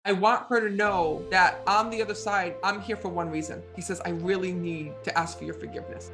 I want her to know that on the other side, I'm here for one reason. He says, I really need to ask for your forgiveness.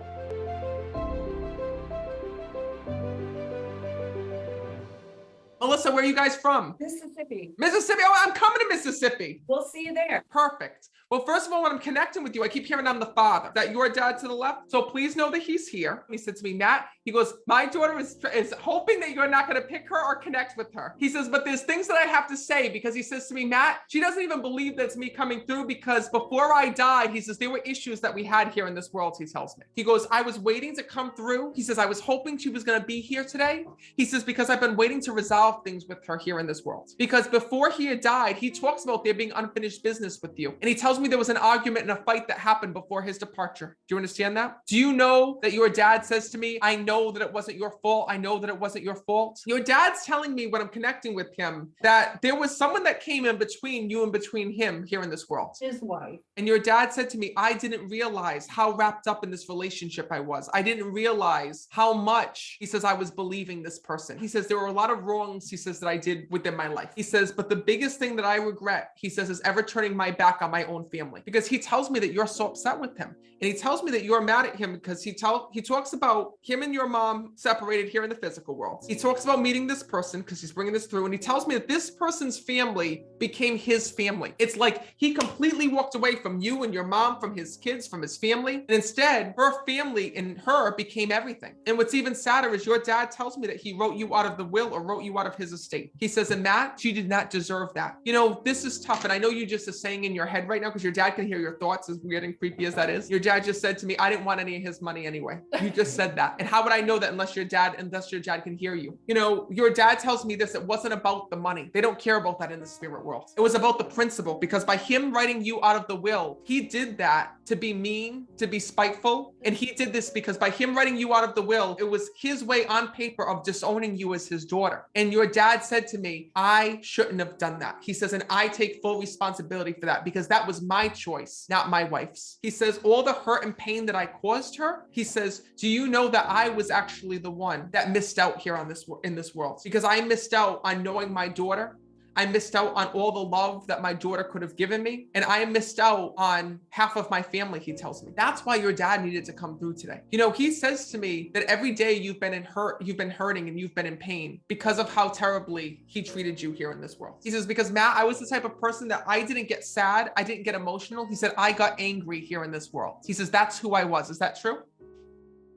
Melissa, where are you guys from? Mississippi. Mississippi. Oh, I'm coming to Mississippi. We'll see you there. Perfect. Well, first of all, when I'm connecting with you, I keep hearing I'm the father. Is that your dad to the left? So please know that he's here. He said to me, Matt, he goes, my daughter is hoping that you're not going to pick her or connect with her. He says, but there's things that I have to say, because he says to me, Matt, she doesn't even believe that's me coming through, because before I died, he says, there were issues that we had here in this world, he tells me. He goes, I was waiting to come through. He says, I was hoping she was going to be here today. He says, because I've been waiting to resolve things with her here in this world. Because before he had died, he talks about there being unfinished business with you. And he tells me there was an argument and a fight that happened before his departure. Do you understand that? Do you know that your dad says to me, I know that it wasn't your fault. I know that it wasn't your fault. Your dad's telling me, when I'm connecting with him, that there was someone that came in between you and between him here in this world. His wife. And your dad said to me, I didn't realize how wrapped up in this relationship I was. I didn't realize how much, he says, I was believing this person. He says, there were a lot of wrongs, he says, that I did within my life. He says, but the biggest thing that I regret, he says, is ever turning my back on my own family. Because he tells me that you're so upset with him. And he tells me that you're mad at him because he talks about him and your mom separated here in the physical world. He talks about meeting this person because he's bringing this through. And he tells me that this person's family became his family. It's like he completely walked away from you and your mom, from his kids, from his family. And instead, her family and her became everything. And what's even sadder is your dad tells me that he wrote you out of the will, or wrote you out of his estate. He says, and Matt, she did not deserve that. You know, this is tough. And I know you just are saying in your head right now, because your dad can hear your thoughts, as weird and creepy as that is. Your dad just said to me, I didn't want any of his money anyway. You just said that. And how would I know that unless your dad can hear you? You know, your dad tells me this, it wasn't about the money. They don't care about that in the spirit world. It was about the principle, because by him writing you out of the will, he did that to be mean, to be spiteful. And he did this because by him writing you out of the will, it was his way on paper of disowning you as his daughter. And your dad said to me, I shouldn't have done that. He says, and I take full responsibility for that, because that was my choice, not my wife's. He says, all the hurt and pain that I caused her, he says, do you know that I was actually the one that missed out here in this world? Because I missed out on knowing my daughter. I missed out on all the love that my daughter could have given me. And I missed out on half of my family, he tells me. That's why your dad needed to come through today. You know, he says to me that every day you've been hurting and you've been in pain because of how terribly he treated you here in this world. He says, because Matt, I was the type of person that I didn't get sad. I didn't get emotional. He said, I got angry here in this world. He says, that's who I was. Is that true?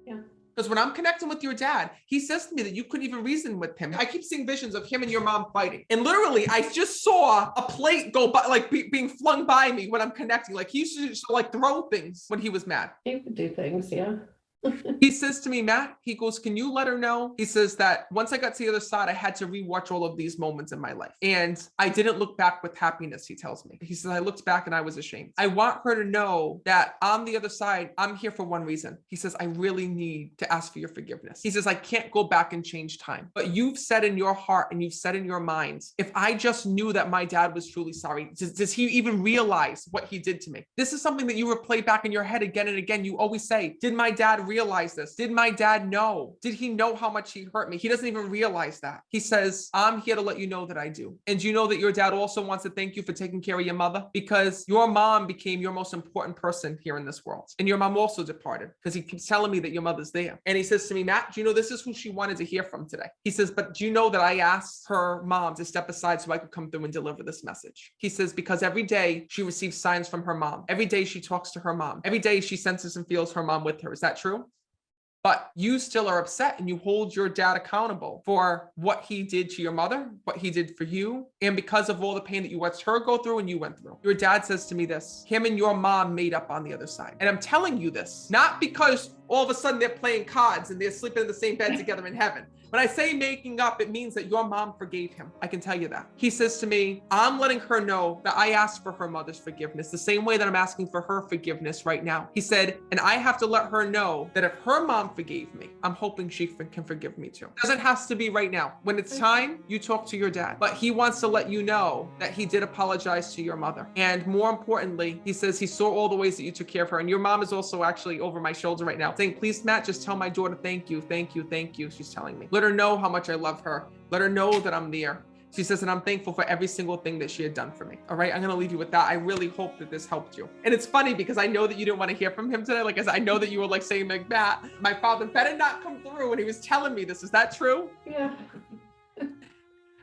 Yeah. Because when I'm connecting with your dad, he says to me that you couldn't even reason with him. I keep seeing visions of him and your mom fighting. And literally, I just saw a plate go by, like being flung by me when I'm connecting. Like he used to just like throw things when he was mad. He would do things, yeah. He says to me, Matt, he goes, can you let her know? He says that once I got to the other side, I had to rewatch all of these moments in my life. And I didn't look back with happiness, he tells me. He says, I looked back and I was ashamed. I want her to know that on the other side, I'm here for one reason. He says, I really need to ask for your forgiveness. He says, I can't go back and change time. But you've said in your heart and you've said in your mind, if I just knew that my dad was truly sorry, does he even realize what he did to me? This is something that you replay back in your head again and again. You always say, did my dad realize this? Did my dad know? Did he know how much he hurt me? He doesn't even realize that. He says, I'm here to let you know that I do. And you know that your dad also wants to thank you for taking care of your mother, because your mom became your most important person here in this world. And your mom also departed, because he keeps telling me that your mother's there. And he says to me, Matt, do you know this is who she wanted to hear from today? He says, but do you know that I asked her mom to step aside so I could come through and deliver this message? He says, because every day she receives signs from her mom. Every day she talks to her mom. Every day she senses and feels her mom with her. Is that true? But you still are upset and you hold your dad accountable for what he did to your mother, what he did for you, and because of all the pain that you watched her go through and you went through. Your dad says to me this, him and your mom made up on the other side. And I'm telling you this, not because all of a sudden they're playing cards and they're sleeping in the same bed together in heaven. When I say making up, it means that your mom forgave him. I can tell you that. He says to me, I'm letting her know that I asked for her mother's forgiveness the same way that I'm asking for her forgiveness right now. He said, and I have to let her know that if her mom forgave me, I'm hoping she can forgive me too. Doesn't have to be right now. When it's time, you talk to your dad. But he wants to let you know that he did apologize to your mother. And more importantly, he says he saw all the ways that you took care of her. And your mom is also actually over my shoulder right now saying, please, Matt, just tell my daughter, thank you, thank you, thank you. She's telling me. Let her know how much I love her. Let her know that I'm there. She says, and I'm thankful for every single thing that she had done for me. All right, I'm going to leave you with that. I really hope that this helped you. And it's funny because I know that you didn't want to hear from him today. Like I said, I know that you were like saying like, Matt, my father better not come through. And he was telling me this. Is that true? Yeah.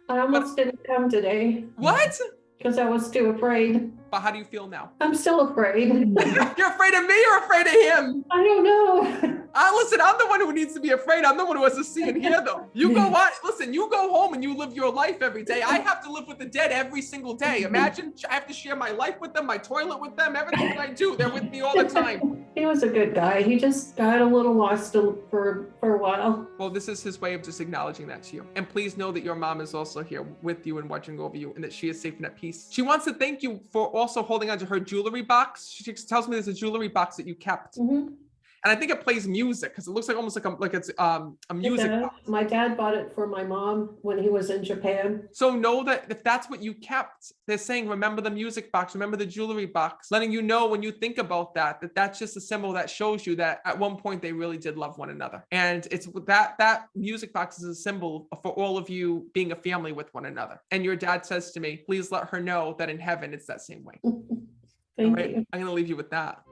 I almost didn't come today What? because I was too afraid. But how do you feel now? I'm still afraid. You're afraid of me or afraid of him? I don't know. Listen, I'm the one who needs to be afraid. I'm the one who has to see and hear them. You go on, listen, you go home and you live your life every day. I have to live with the dead every single day. Imagine I have to share my life with them, my toilet with them, everything that I do. They're with me all the time. He was a good guy. He just got a little lost for a while. Well, this is his way of just acknowledging that to you. And please know that your mom is also here with you and watching over you and that she is safe and at peace. She wants to thank you for also holding on to her jewelry box. She tells me there's a jewelry box that you kept. Mm-hmm. And I think it plays music because it looks like almost like it's a music box. My dad bought it for my mom when he was in Japan. So know that if that's what you kept, they're saying, remember the music box, remember the jewelry box, letting you know when you think about that that's just a symbol that shows you that at one point they really did love one another. And it's that music box is a symbol for all of you being a family with one another. And your dad says to me, please let her know that in heaven, it's that same way. Thank you. I'm going to leave you with that.